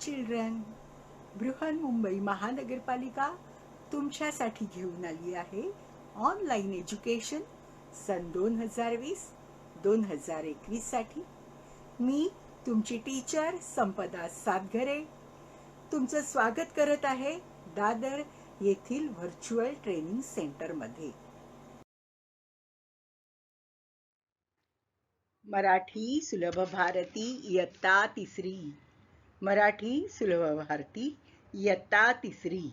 Children, Brihanmumbai महानगरपालिका तुमच्यासाठी घेऊन आली आहे ऑनलाईन एज्युकेशन सन 2020-2021 साठी. मी तुमची टीचर संपदा सातघरे तुमचं स्वागत करत आहे दादर येथील व्हर्च्युअल ट्रेनिंग सेंटरमध्ये. मराठी सुलभ भारती इयत्ता तिसरी. मराठी सुलभ भारती इयत्ता तिसरी.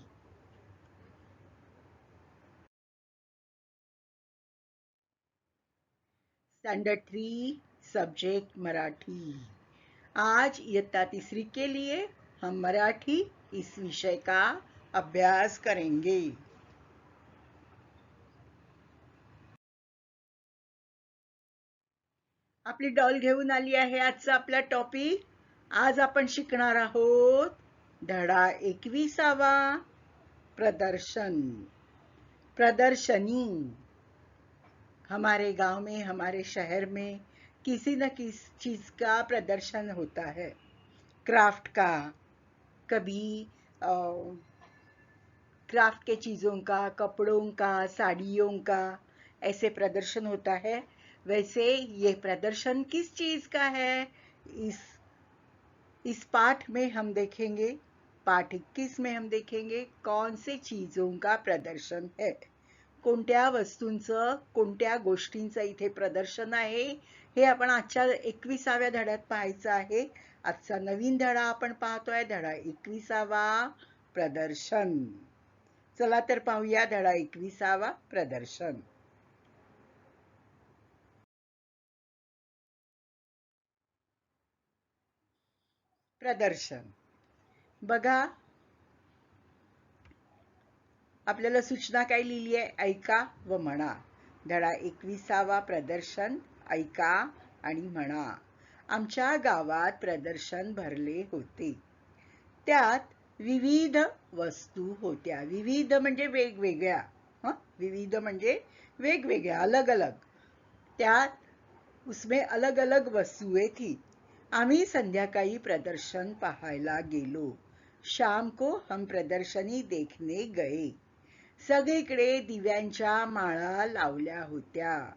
Standard 3 subject Marathi. आज इयत्ता तीसरी के लिए हम मराठी इस विषय का अभ्यास करेंगे. आपली डॉल घेऊन आली आहे. आजचा आपला टॉपिक. आज आपण शिकणार आहोत धडा 21वा प्रदर्शन. प्रदर्शनी. हमारे गांव में, हमारे शहर में किसी न किसी चीज का प्रदर्शन होता है. क्राफ्ट का, कभी क्राफ्ट के चीजों का, कपड़ों का, साड़ियों का ऐसे प्रदर्शन होता है. वैसे ये प्रदर्शन किस चीज का है, इस पाठ में हम देखेंगे. पाठ 21 में हम देखेंगे कौन से चीजों का प्रदर्शन है, कोणत्या वस्तूंचं, कोणत्या गोष्टींचं इथे प्रदर्शन आहे हे आपण आजच्या 21व्या धड्यात पाहायचं आहे. आजचा नवीन धडा आपण पाहतोय, धडा 21वा प्रदर्शन. चला तर पाहूया धडा 21वा प्रदर्शन. प्रदर्शन बघा, आपल्याला सूचना काय लिहिली आहे, ऐका व म्हणा. धडा 21वा प्रदर्शन ऐका आणि म्हणा. आमच्या गावात प्रदर्शन भरले होते. त्यात विविध वस्तू होत्या. विविध म्हणजे वेगवेगळ्या. विविध म्हणजे वेगवेगळ्या, अलग अलग. त्यात उसमें अलग अलग वस्तुएं थी. आम्ही संध्याकाळी प्रदर्शन पाहायला गेलो. शाम को हम प्रदर्शनी देखने गए. सगळीकडे दिव्यांच्या माळा लावल्या होत्या.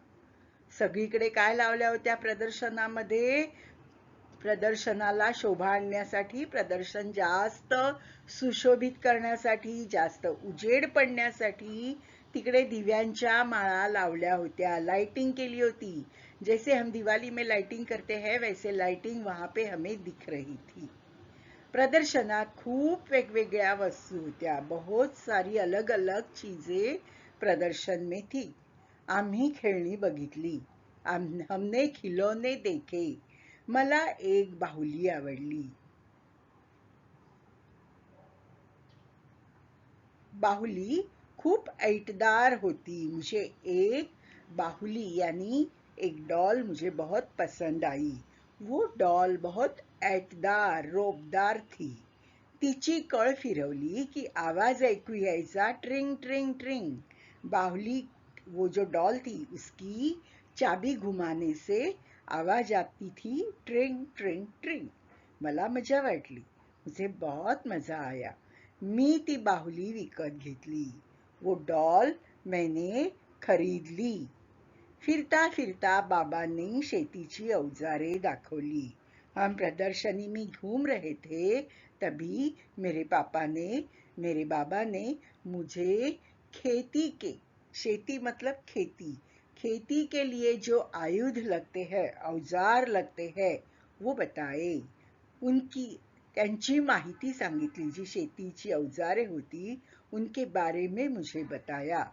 सगळीकडे काय लावल्या होत्या प्रदर्शनामध्ये? प्रदर्शनाला शोभा आणण्यासाठी, प्रदर्शन जास्त सुशोभित करण्यासाठी, जास्त उजेड पडण्यासाठी तिकडे दिव्यांच्या माळा लावल्या होत्या. लाइटिंग केली होती. जैसे हम दिवाली में लाइटिंग करते हैं वैसे लाइटिंग वहां पे हमें दिख रही थी. प्रदर्शनात खूप वेगवेगळ्या वस्तू होत्या. बहुत सारी अलग अलग चीजें प्रदर्शन में थी. आम्ही खेळणी बघितली. हमने खिलौने देखे. मला एक बाहुली आवडली. बाहुली खूप ऐटदार होती. मुझे एक बाहुली यानी एक डॉल मुझे बहुत पसंद आई. वो डॉल बहुत ऐटदार, रोबदार थी. तिची कळ फिरवली की आवाज ऐकू यायचा, ट्रिंग ट्रिंग ट्रिंग. बाहुली, वो जो डॉल थी उसकी चाबी घुमाने से आवाज आती थी, ट्रिंग ट्रिंग ट्रिंग. मला मजा वाटली. मुझे बहुत मजा आया. मी ती बाहुली विकत घेतली. वो डॉल मैंने खरीद ली. फिरता फिरता बाबा ने शेतीची औजारे दाखवली. हम प्रदर्शनी में घूम रहे थे तभी मेरे बाबा ने मुझे खेती के, खेती मतलब खेती, खेती के लिए जो आयुध लगते हैं, औजार लगते हैं वो बताए. त्यांची माहिती सांगितली. जी शेतीची औजारे होती उनके बारे में मुझे बताया.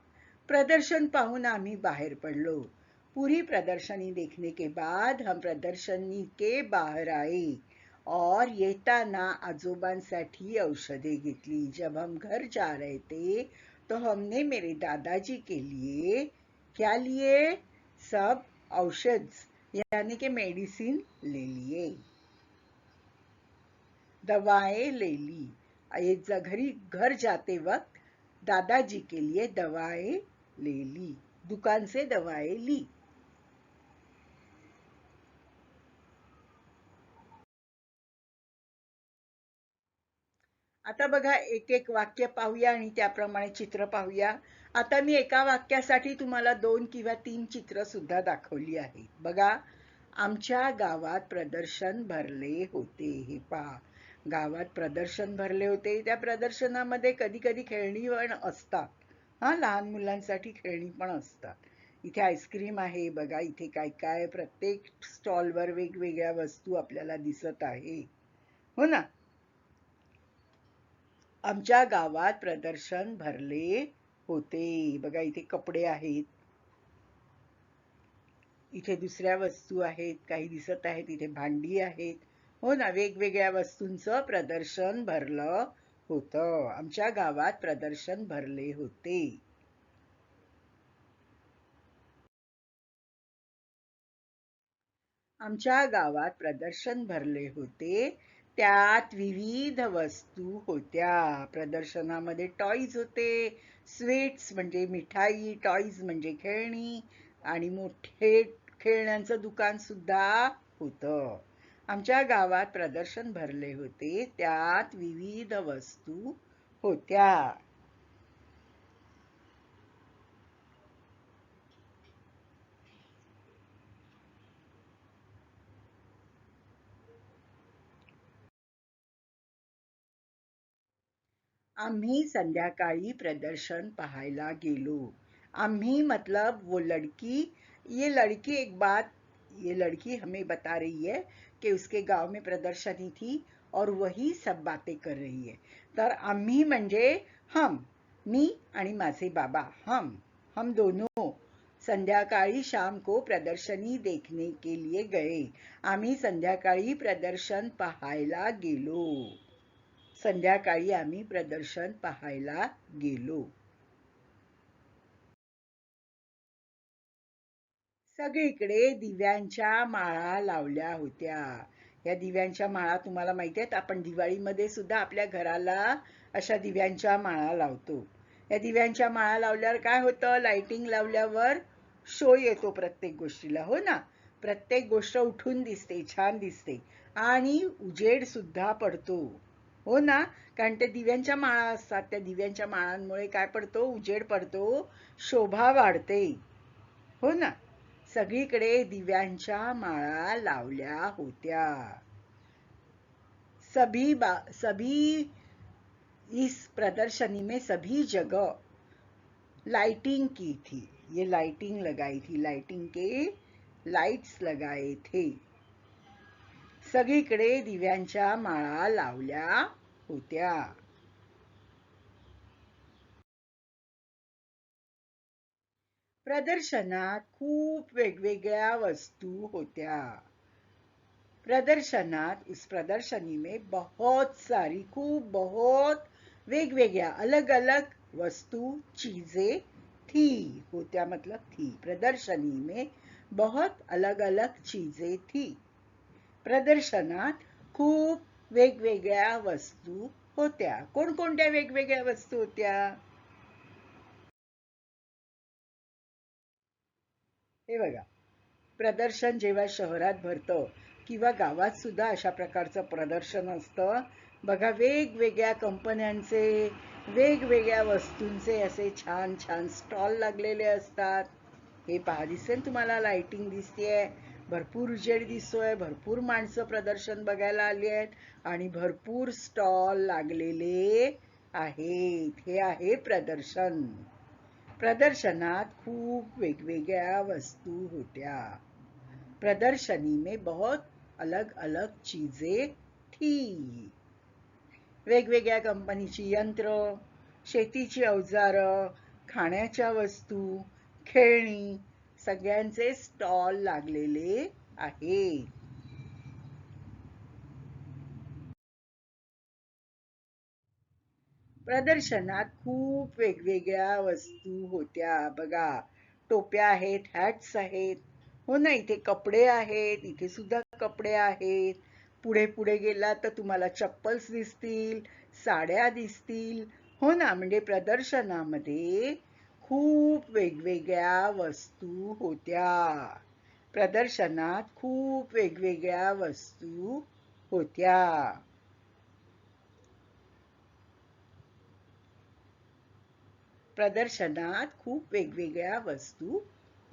प्रदर्शन पाहून आम्ही बाहेर पडलो. पूरी प्रदर्शनी देखने के बाद हम प्रदर्शनी के बाहर आए और येताना आजोबांसाठी औषधे घेतली. जब हम घर जा रहे थे तो हमने मेरे दादाजी के लिए क्या लिए? सब औषध यानी कि मेडिसिन ले लिए, दवाएं ले ली. घर जाते वक्त दादाजी के लिए दवाएं ले ली. दुकान से दवाएं ली. आता बघा एक एक वाक्य पाहूया आणि त्याप्रमाणे चित्र पाहूया. आता मी एका वाक्यासाठी तुम्हाला 2 किंवा 3 चित्र सुद्धा दाखवली आहेत. बघा, आमच्या गावात प्रदर्शन भरले होते. हे पहा, गावात प्रदर्शन भरले होते. त्या प्रदर्शनामध्ये कधी कधी खेळणी पण असतात. हा, लहान मुलांसाठी खेळणी पण असतात. इथे आईस्क्रीम आहे. बघा इथे काय काय, प्रत्येक स्टॉलवर वेगवेगळ्या वस्तू आपल्याला दिसत आहे. हो ना. आमच्या गावात प्रदर्शन भरले होते. बघा इथे कपडे आहेत, इथे दुसऱ्या वस्तू आहेत, काही दिसत आहेत, इथे भांडी आहेत. हो ना, वेगवेगळ्या वस्तूंचं प्रदर्शन भरलं होतं. आमच्या गावात प्रदर्शन भरले होते. आमच्या गावात प्रदर्शन भरले होते. त्यात विविध वस्तू होत्या. प्रदर्शनामध्ये टॉयज होते. स्वीट्स म्हणजे मिठाई, टॉयज म्हणजे खेळणी, आणि मोठे खेळण्यांचं दुकान सुद्धा होतं. आमच्या गावात प्रदर्शन भरले होते. त्यात विविध वस्तू होत्या. आम्ही संध्याकाळी प्रदर्शन पाहायला गेलो. आम्ही मतलब वो लड़की, ये लड़की एक बात, ये लड़की हमें बता रही है कि उसके गांव में प्रदर्शनी थी और वही सब बातें कर रही है. तर आम्ही म्हणजे हम, मी आणि माझे बाबा, हम दोनों संध्याकाळी शाम को प्रदर्शनी देखने के लिए गए. आम्ही संध्याकाळी प्रदर्शन पाहायला गेलो. संध्याकाळी आम्ही प्रदर्शन पाहायला गेलो. सगळीकडे दिव्यांच्या माळा लावल्या होत्या. या दिव्यांच्या माळा तुम्हाला माहिती आहेत, आपण दिवाळीमध्ये सुद्धा आपल्या घराला अशा दिव्यांच्या माळा लावतो. या दिव्यांच्या माळा लावल्यावर काय होतं, लाइटिंग लावल्यावर शो येतो प्रत्येक गोष्टीला. हो ना, प्रत्येक गोष्ट उठून दिसते, छान दिसते, आणि उजेड सुद्धा पडतो. हो ना, कारण ते दिव्यांच्या माळा असतात. त्या दिव्यांच्या माळांमुळे काय पडतो, उजेड पडतो, शोभा वाढते. हो ना, सगळीकडे दिव्यांच्या माळा लावल्या होत्या. सभी इस प्रदर्शनी में सभी जगह लाइटिंग की थी. ये लाइटिंग लगाई थी, लाइटिंग के लाइट्स लगाए थे. सगळीकडे दिव्यांच्या माळा लावल्या होत्या. प्रदर्शनात खूप वेगवेगळ्या वस्तू होत्या. प्रदर्शनात, उस प्रदर्शनी में बहुत सारी, खूब बहुत वेगवेगळ्या, अलग अलग वस्तू, चीजें थी. होत्या मतलब थी. प्रदर्शनी में बहुत अलग अलग चीजें थी. प्रदर्शनात खूप वेगवेगळ्या वस्तू होत्या. कोणकोणत्या वेगवेगळ्या वस्तू होत्या? हे बघा, प्रदर्शन जेव्हा शहरात भरतं किंवा गावात सुद्धा अशा प्रकारचं प्रदर्शन असतं. बघा, वेगवेगळ्या कंपन्यांचे, वेगवेगळ्या वस्तूंचे असे छान छान स्टॉल लागलेले असतात. हे पहा, दिसेल तुम्हाला, लाइटिंग दिसतेय, भरपूर उजेड दिसतोय, भरपूर माणसं प्रदर्शन बघायला आली आहेत, आणि भरपूर स्टॉल लागलेले आहेत. हे आहे प्रदर्शन. प्रदर्शनात खूप वेगवेगळ्या वस्तू होत्या. प्रदर्शनी में बहुत अलग अलग चीजें थी. वेगवेगळ्या कंपनीची यंत्र, शेतीची अवजारं, खाण्याच्या वस्तू, खेळणी, सगळ्यांचे स्टॉल लागलेले आहेत. प्रदर्शनात खूप वेगवेगळ्या वस्तू होत्या. बघा, टोप्या आहेत, हॅट्स आहेत. हो ना, इथे कपडे आहेत, इथे सुद्धा कपडे आहेत. पुढे पुढे गेला तर तुम्हाला चप्पल्स दिसतील, साड्या दिसतील. हो ना, म्हणजे प्रदर्शनामध्ये खूप वेगवेगळ्या वस्तू होत्या. प्रदर्शनात खूप वेगवेगळ्या वस्तू होत्या. प्रदर्शनात खूप वेगवेगळ्या वस्तू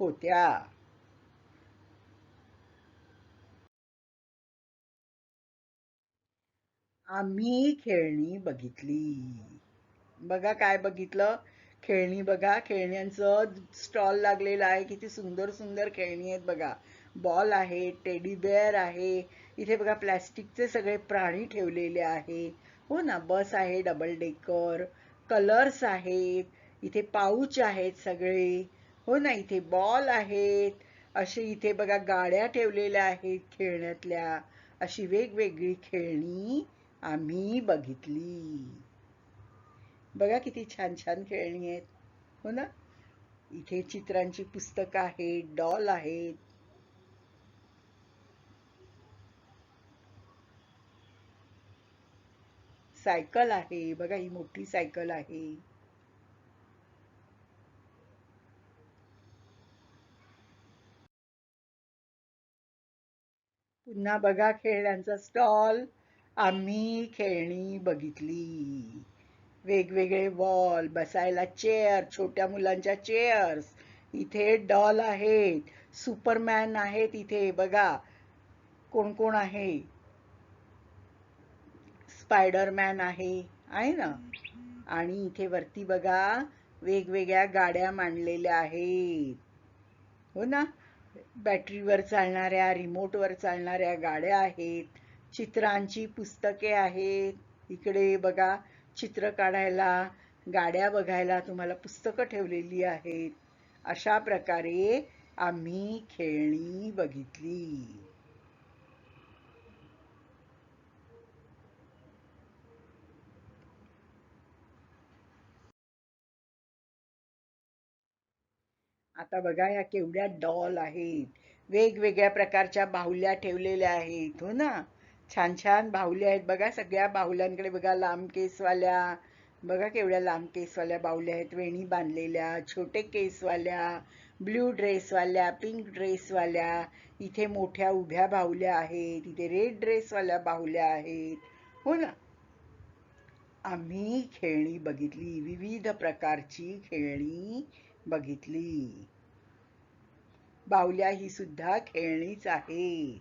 होत्या. आम्ही खेळणी बघितली. बघा काय बघितलं? खेळणी बघा, खेळण्यांचं स्टॉल लागलेला आहे. किती सुंदर सुंदर खेळणी आहेत बघा. बॉल आहे, टेडी बेअर आहे, इथे बघा प्लॅस्टिकचे सगळे प्राणी ठेवलेले आहे. हो ना, बस आहे डबल डेकर, कलर्स आहेत, इथे पाऊच आहेत सगळे. हो ना, इथे बॉल आहेत, असे इथे बघा गाड्या ठेवलेल्या आहेत खेळण्यातल्या. अशी वेगवेगळी खेळणी आम्ही बघितली. बघा किती छान छान खेळणी आहेत. हो ना, इथे चित्रांची पुस्तकं आहेत, डॉल आहेत. सायकल आहे बघा, ही मोठी सायकल आहे. पुन्हा बघा खेळण्यांचा स्टॉल. आम्ही खेळणी बघितली. वेगवेगळे वॉल, बसायला चेअर, छोट्या मुलांच्या चेअर्स, इथे डॉल आहेत, सुपरमॅन आहेत. इथे बघा कोण कोण आहे. स्पायडरमॅन आहे ना. आणि इथे वरती बघा वेगवेगळ्या गाड्या मांडलेल्या आहेत. हो ना, बॅटरीवर चालणाऱ्या, रिमोटवर चालणाऱ्या गाड्या आहेत. चित्रांची पुस्तके आहेत. इकडे बघा चित्र काढायला, गाड्या बघायला तुम्हाला पुस्तकं ठेवलेली आहेत. अशा प्रकारे आम्ही खेळणी बघितली. आता बघा या केवढ्या डॉल आहेत. वेगवेगळ्या प्रकारच्या बाहुल्या ठेवलेल्या आहेत. हो ना, छान छान बाहुल्या आहेत बघा. सगळ्या बाहुल्यांकडे बघा लांब केसवाल्या. बघा केवढ्या लांब केसवाल्या बाहुल्या आहेत, वेणी बांधलेल्या, छोटे केसवाल्या, ब्ल्यू ड्रेसवाल्या, पिंक ड्रेसवाल्या. इथे मोठ्या उभ्या बाहुल्या आहेत, इथे रेड ड्रेसवाल्या बाहुल्या आहेत. हो ना, आम्ही खेळणी बघितली, विविध प्रकारची खेळणी बघितली. बाहुल्या ही सुद्धा खेळणीच आहे.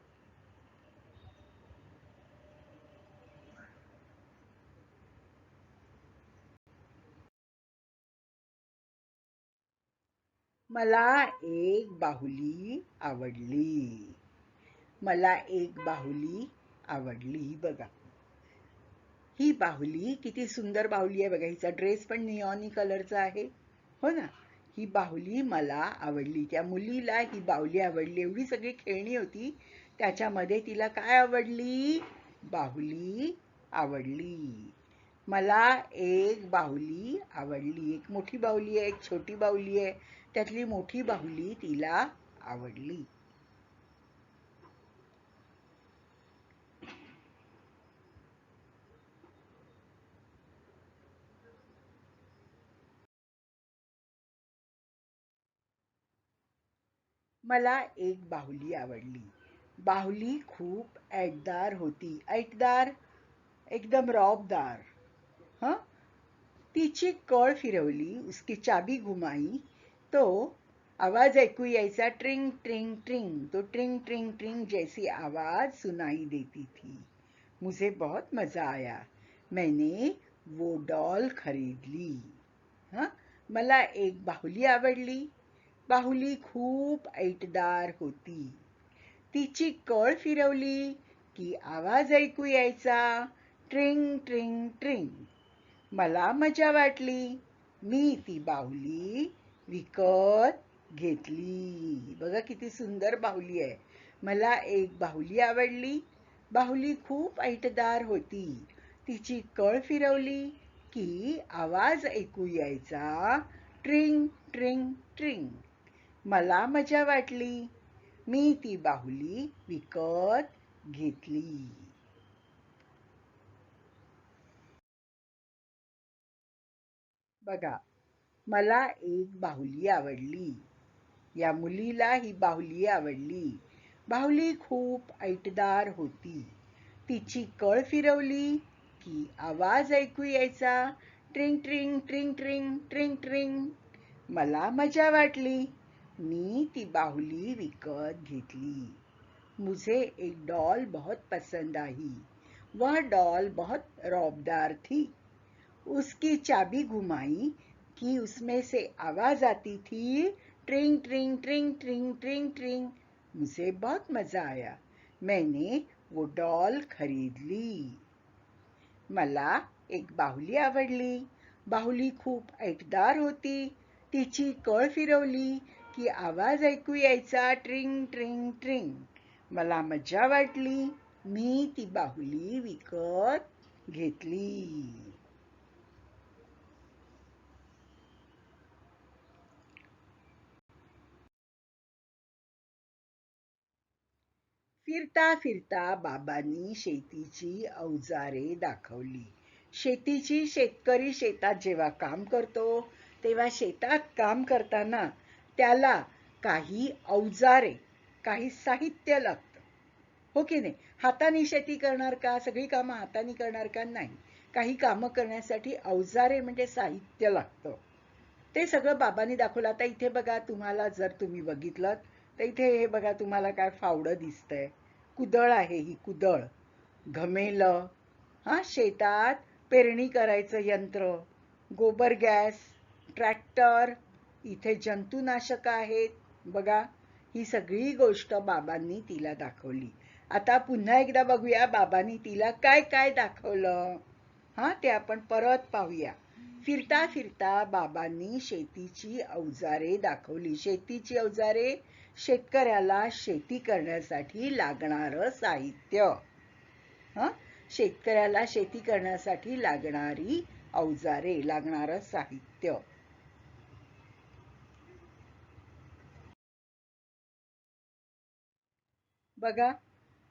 मला एक बाहुली आवडली. मला एक बाहुली आवडली. बघा ही बाहुली किती सुंदर बाहुली आहे बघा. हिचा ड्रेस पण निऑनी कलरचा आहे. हो ना, ही बाहुली मला आवडली. त्या मुलीला ही बाहुली आवडली. एवढी सगळी खेळणी होती, त्याच्यामध्ये तिला काय आवडली? बाहुली आवडली. मला एक बाहुली आवडली. एक मोठी बाहुली आहे, एक छोटी बाहुली आहे. त्यातली मोठी बाहुली तिला आवडली. मला एक बाहुली आवडली. बाहुली खूप ऐटदार होती. ऐटदार, एकदम रौबदार. हं, तिची कळ फिरवली, उसकी चाबी घुमाई, तो आवाज ऐकू यायचा, ट्रिंग ट्रिंग ट्रिंग. तो ट्रिंग ट्रिंग ट्रिंग जैसी आवाज सुनाई देती थी. मुझे बहुत मजा आया. मैंने वो डॉल खरीद ली. हं, मला एक बाहुली आवडली. बाहुली खूप ऐटदार होती. तिची कळ फिरवली की आवाज ऐकू यायचा, ट्रिंग ट्रिंग ट्रिंग. मला मजा वाटली. मी ती बाहुली विकत घेतली. बघा किती सुंदर बाहुली आहे. मला एक बाहुली आवडली. बाहुली खूप ऐटदार होती. तिची कळ फिरवली की आवाज ऐकू यायचा, ट्रिंग ट्रिंग ट्रिंग. मला मजा वाटली. मी ती बाहुली विकत घेतली. बघा, मला एक बाहुली आवडली. या मुलीला ही बाहुली आवडली. बाहुली खूप ऐटदार होती. तिची कळ फिरवली की आवाज ऐकू यायचा, ट्रिंग ट्रिंग ट्रिंग ट्रिंग ट्रिंग ट्रिंग. मला मजा वाटली. मी ती बाहुली विकत घेतली. मुझे एक डॉल बहुत पसंद आई. वह डॉल बहुत रौबदार थी. उसकी चाबी घुमाई कि उसमें से आवाज आती थी, ट्रिंग ट्रिंग ट्रिंग ट्रिंग ट्रिंग ट्रिंग. मुझे बहुत मजा आया. मैंने वो डॉल खरीद ली. मला एक बाहुली आवडली. बाहुली खूप ऐटदार होती. तिची कळ फिरवली की आवाज ऐकू यायचा, ट्रिंग ट्रिंग ट्रिंग. मला मजा वाटली. मी ती बाहुली विकत घेतली. फिरता फिरता बाबांनी शेतीची अवजारे दाखवली. शेतकरी शेतात जेव्हा काम करतो तेव्हा शेतात काम करताना त्याला काही अवजारे, काही साहित्य लागतं. हो की नाही? हाताने शेती करणार का? सगळी कामं हाताने करणार का? नाही. काही कामं करण्यासाठी अवजारे म्हणजे साहित्य लागतं. ते सगळं बाबांनी दाखवलं. आता इथे बघा, तुम्हाला जर तुम्ही बघितलं तर इथे हे बघा, तुम्हाला काय फावडं दिसतंय. कुदळ आहे, ही कुदळ. घमेलं, शेतात पेरणी करायचं यंत्र, गोबर गॅस, ट्रॅक्टर, इथे जंतुनाशक आहेत बघा. ही सगळी गोष्ट बाबांनी तिला दाखवली. आता पुन्हा एकदा बघूया बाबांनी तिला काय काय दाखवलं. ते आपण परत पाहूया. फिरता फिरता बाबांनी शेतीची अवजारे दाखवली. शेतीची अवजारे, शेतकऱ्याला शेती करण्यासाठी लागणारं साहित्य. शेतकऱ्याला शेती करण्यासाठी लागणारी अवजारे, लागणारं साहित्य. बघा,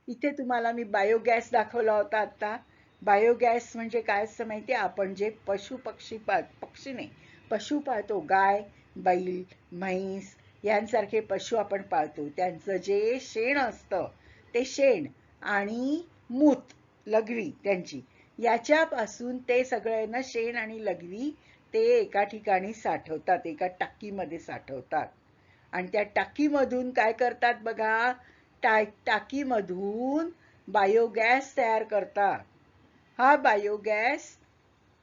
इथे तुम्हाला मी बायोगॅस दाखवला होता आता. बायोगॅस म्हणजे काय असतं माहिती आहे? आपण जे पक्षी नाही, पशु पाळतो, गाय, बैल, म्हैस यांसारखे पशु आपण पाळतो. त्यांचं जे शेण असतं, ते शेण आणि मूत, लघवी त्यांची, याच्यापासून ते सगळे ना, शेण आणि लघवी ते एका ठिकाणी साठवतात, एका टाकीमध्ये साठवतात. आणि त्या टाकीमधून काय करतात बघा, टाकीमधून बायोगॅस तयार करतात. हा बायोगॅस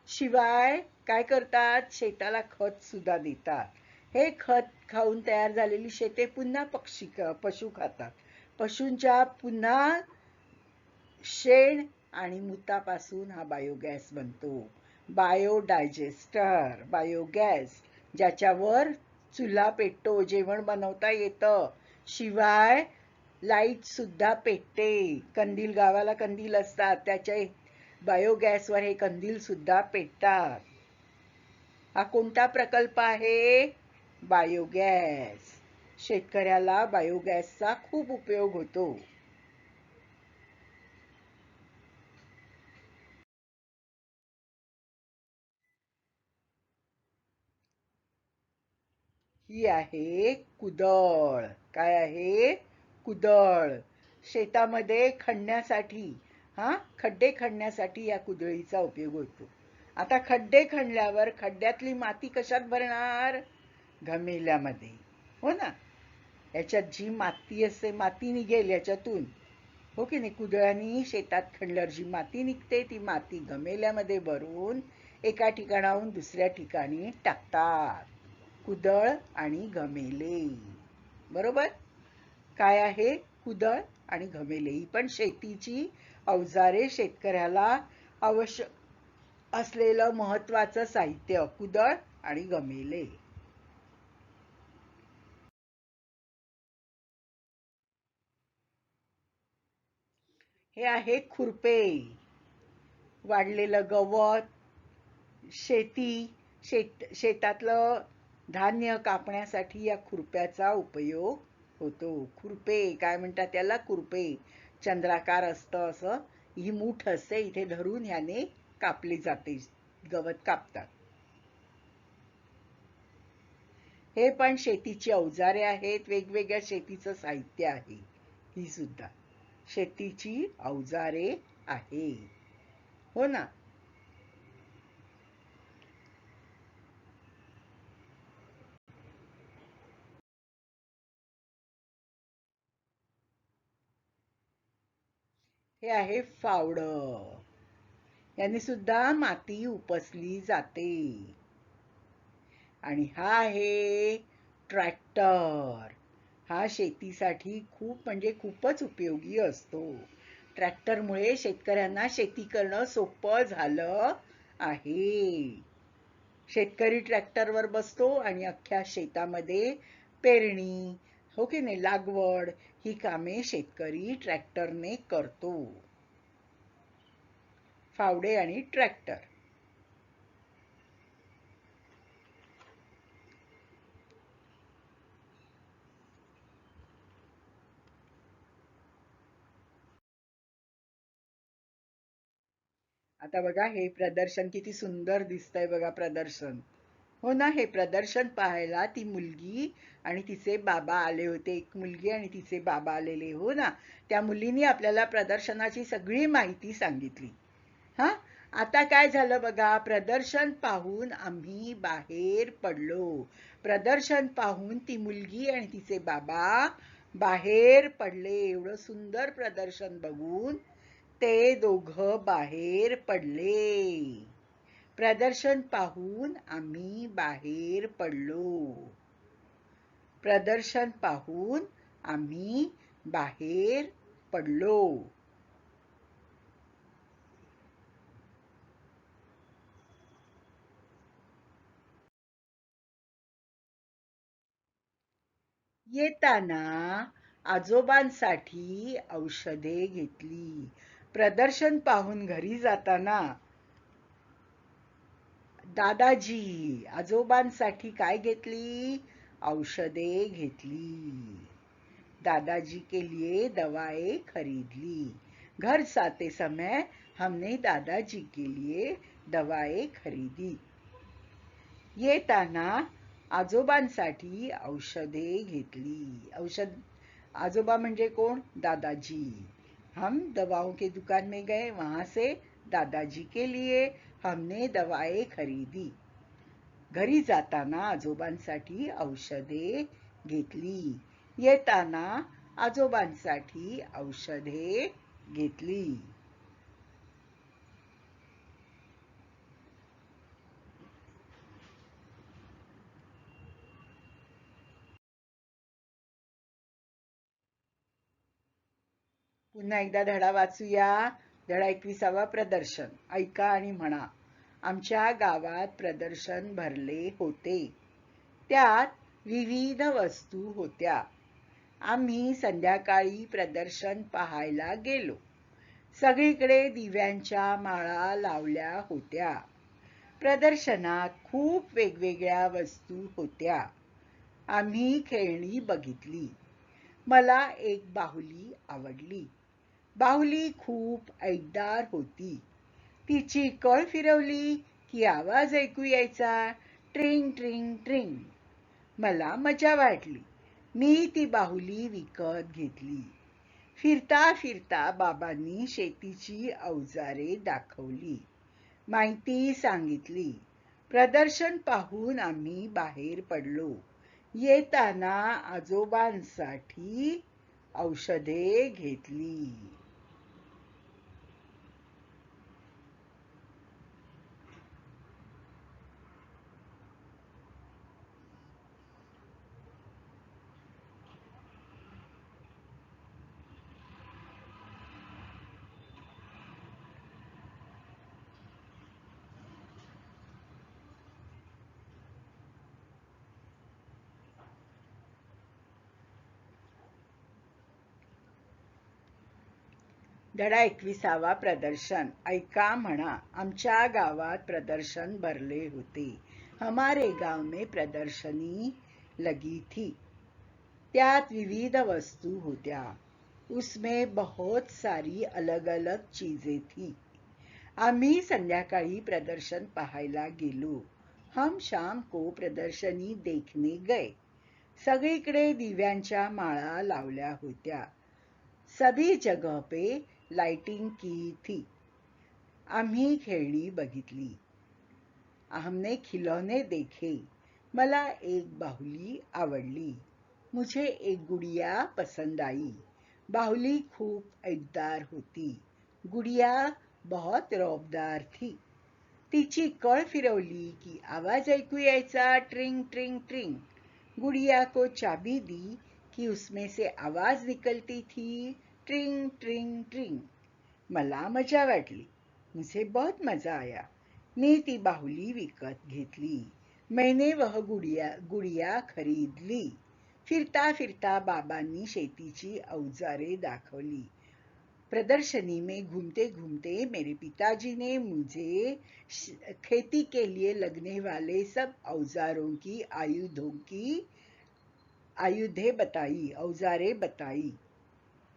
शिवाय काय करतात, शेताला खत सुद्धा देतात. हे खत खाऊन तयार झालेली शेते पुन्हा पशु खातात. पशूंच्या पुन्हा शेण आणि मूतापासून हा बायोगॅस बनतो. बायोडायजेस्टर, बायोगॅस, ज्याच्यावर चुला पेटतो, जेवण बनवता येतं, शिवाय लाईट सुद्धा पेटते. कंदील, गावाला कंदील असतात, त्याच्या बायोगॅसवर हे कंदील सुद्धा पेटतात. हा कोणता प्रकल्प आहे? बायोगॅस. शेतकऱ्याला बायोगॅसचा खूप उपयोग होतो. ही आहे कुदळ. काय आहे? कुदळ. शेतामध्ये खणण्यासाठी, खड्डे खणण्यासाठी या कुदळीचा उपयोग होतो. आता खड्डे खणल्यावर खड्ड्यातली माती कशात भरणार? घमेल्यामध्ये. हो ना? याच्यात जी माती असते, माती निघेल याच्यातून. हो की नाही? कुदळाने शेतात खणल्यावर जी माती निघते, ती माती घमेल्यामध्ये भरून एका ठिकाणाहून दुसऱ्या ठिकाणी टाकतात. कुदळ आणि घमेले. बरोबर? काय आहे? कुदळ आणि घमेले. ही पण शेतीची अवजारे, शेतकऱ्याला आवश्यक असलेलं महत्वाचं साहित्य, कुदळ आणि घमेले. हे आहे खुरपे. वाढलेलं गवत, शेतातलं धान्य कापण्यासाठी या खुरप्याचा उपयोग होतो. खुरपे काय म्हणतात त्याला? खुरपे. चंद्राकार असतं असं, ही मूठ असते, इथे धरून ह्याने कापली जाते, गवत कापतात. हे पण शेतीची अवजारे आहेत, वेगवेगळ्या शेतीचं साहित्य आहे. ही सुद्धा शेतीची अवजारे आहे. हो ना? हे आहे फावडं. याने सुद्धा माती उपसली जाते. आणि हा आहे ट्रॅक्टर. हा शेतीसाठी खूप म्हणजे खूपच उपयोगी असतो. ट्रॅक्टरमुळे शेतकऱ्यांना शेती करणं सोपं झालं आहे. शेतकरी ट्रॅक्टरवर बसतो आणि अख्ख्या शेतामध्ये पेरणी, हो की नाही, लागवड ही कामे शेतकरी ट्रॅक्टरने करतो. फावडे आणि ट्रॅक्टर. आता बघा हे प्रदर्शन किती सुंदर दिसतंय बघा प्रदर्शन. हो ना, हे प्रदर्शन पाहायला ती मुलगी आणि तिचे बाबा आले होते. एक मुलगी आणि तिचे बाबा आलेले. हो ना, त्या मुलीने आपल्याला प्रदर्शनाची सगळी माहिती सांगितली. हा, आता काय झालं बघा, प्रदर्शन पाहून आम्ही बाहेर पडलो. प्रदर्शन पाहून ती मुलगी आणि तिचे बाबा बाहेर पडले. एवढं सुंदर प्रदर्शन बघून ते दोघं बाहेर पडले. प्रदर्शन पाहून आम्ही बाहेर पडलो. प्रदर्शन पाहून आम्ही बाहेर पडलो. येताना आजोबांसाठी औषधे घेतली. प्रदर्शन पाहून घरी जाताना दादाजी आजोबांसाठी काय घेतली? औषधे घेतली. दादाजी के लिए दवाएं खरीद घर जाते समय हमने दादाजी के लिए दवाएं खरीदी. येताना आजोबांसाठी औषधे घेतली. आजोबा म्हणजे कोण? दादाजी. हम दवाओं के दुकान में गए, वहां से दादाजी के लिए हमने दवाएं खरीदी. घरी जाताना आजोबांसाठी औषधे घेतली. येताना आजोबांसाठी औषधे घेतली. पुन्हा एकदा धडा वाचूया. धडा 21वा प्रदर्शन. ऐका आणि म्हणा. आमच्या गावात प्रदर्शन भरले होते. त्यात विविध वस्तू होत्या. आम्ही संध्याकाळी प्रदर्शन पाहायला गेलो. सगळीकडे दिव्यांच्या माळा लावल्या होत्या. प्रदर्शनात खूप वेगवेगळ्या वस्तू होत्या. आम्ही खेळणी बघितली. मला एक बाहुली आवडली. बाहुली खूप ऐकदार होती. तिची कळ फिरवली की आवाज ऐकू यायचा, ट्रिंग ट्रिंग ट्रिंग. मला मजा वाटली. मी ती बाहुली विकत घेतली. फिरता फिरता बाबांनी शेतीची अवजारे दाखवली. माहिती सांगितली. प्रदर्शन पाहून आम्ही बाहेर पडलो. येताना आजोबांसाठी औषधे घेतली. धडा 21वा प्रदर्शन. ऐका म्हणा. आमच्या गावात प्रदर्शन भरले होते. हमारे गाव में प्रदर्शनी लगी थी. त्यात विविध वस्तू होत्या. उसमें बहुत सारी अलग अलग चीजें थी. आम्ही संध्याकाळी प्रदर्शन पाहायला गेलो. हम शाम को प्रदर्शनी देखने गए. सगळीकडे दिव्यांच्या माळा लावल्या होत्या. सभी जगह पे लाइटिंग की थी. आम्ही खेळणी बघितली. हमने खिलौने देखे. मला एक बाहुली आवडली. मुझे एक गुड़िया पसंद आई. बाहुली खूप ऐकदार होती. गुडिया बहुत रौबदार थी. तिची कळ फिरवली की आवाज ऐकू यायचा, ट्रिंग ट्रिंग ट्रिंग. गुडिया को चाबी दी कि उसमें से आवाज निकलती थी, ट्रिंग ट्रिंग ट्रिंग. मला मजा वाटली. मुझे बहुत मजा आया. मी ती बाहुली विकत घेतली. मैंने वह गुडिया खरीद ली. फिरता फिरता बाबांनी शेतीची अवजारे दाखवली. प्रदर्शनी में घूमते घूमते मेरे पिताजी ने मुझे खेती के लिए लगने वाले सब औजारों की औजारे बताई,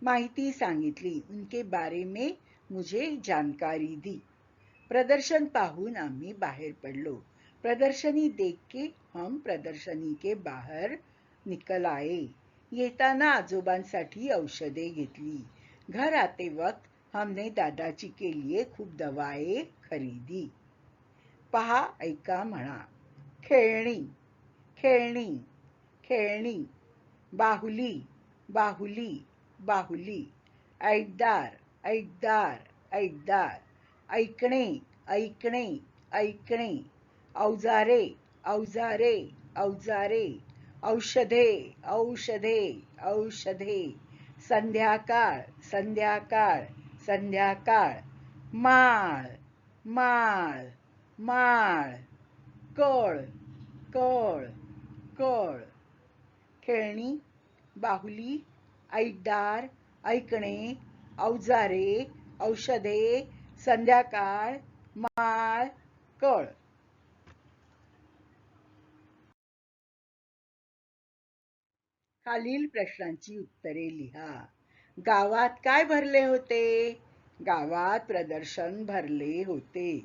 माहिती सांगितली. उनके बारे में मुझे जानकारी दी. प्रदर्शन पाहून आम्ही बाहेर पडलो. प्रदर्शनी देख के हम प्रदर्शनी के बाहर निकल आए. येताना आजोबांसाठी औषधे घेतली. घर आते वक्त हमने दादाजी के लिए खूप दवाएं खरीदी. पहा, ऐका, म्हणा. खेळणी, खेळणी, खेळणी. बाहुली, बाहुली, बाहुली. ऐकदार, ऐकदार, ऐकदार. ऐकणे, ऐकणे, ऐकणे. औजारे, औजारे, औजारे. औषधे, औषधे, औषधे. संध्याकाळ, संध्याकाळ, संध्याकाळ. माळ, माळ, माळ. कळ, कळ, कळ. खेळणी, बाहुली, ऐकदार, ऐकणे, औजारे, औषधे, संध्याकाळ, माळ, कळ. खालील प्रश्नांची उत्तरे लिहा. गावात काय भरले होते? गावात प्रदर्शन भरले होते.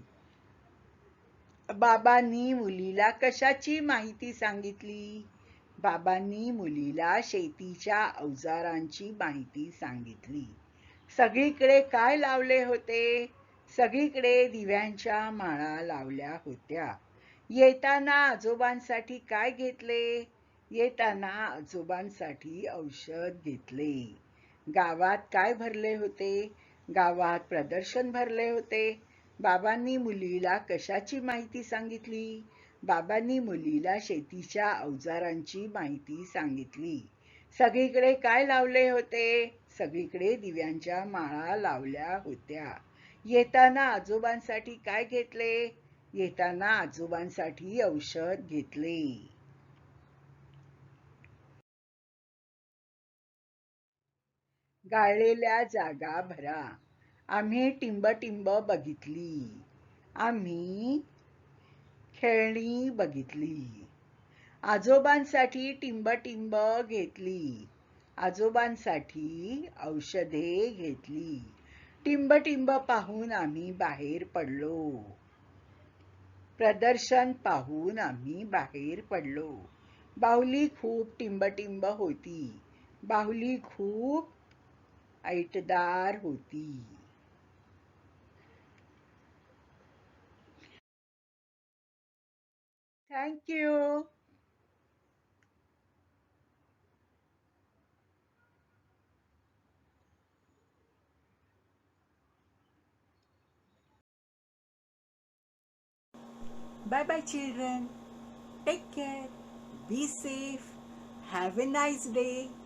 बाबांनी मुलीला कशाची माहिती सांगितली? बाबांनी मुलीला शेतीच्या अवजारांची माहिती सांगितली. सगळीकडे काय लावले होते? सगळीकडे दिव्यांच्या माळा लावल्या होत्या. येताना आजोबांसाठी काय घेतले? येताना आजोबांसाठी औषध घेतले. गावात काय भरले होते? गावात प्रदर्शन भरले होते. बाबांनी मुलीला कशाची माहिती सांगितली? बाबांनी मुलीला शेतीच्या अवजारांची माहिती सांगितली. सगळीकडे काय लावले होते? सगळीकडे दिव्यांच्या माळा लावल्या होत्या. येताना आजोबांसाठी काय घेतले? येताना आजोबांसाठी औषध घेतले. गाळलेल्या जागा भरा. आम्ही टिंब बघितली. आम्ही खेळणी बघितली. आजोबांसाठी टिंब घेतली. आजोबांसाठी औषधे घेतली. टिंब पाहून आम्ही बाहेर पडलो. प्रदर्शन पाहून आम्ही बाहेर पडलो. बाहुली खूप टिंब होती. बाहुली खूप ऐटदार होती. Thank you. Bye bye, children. Take care. Be safe. Have a nice day.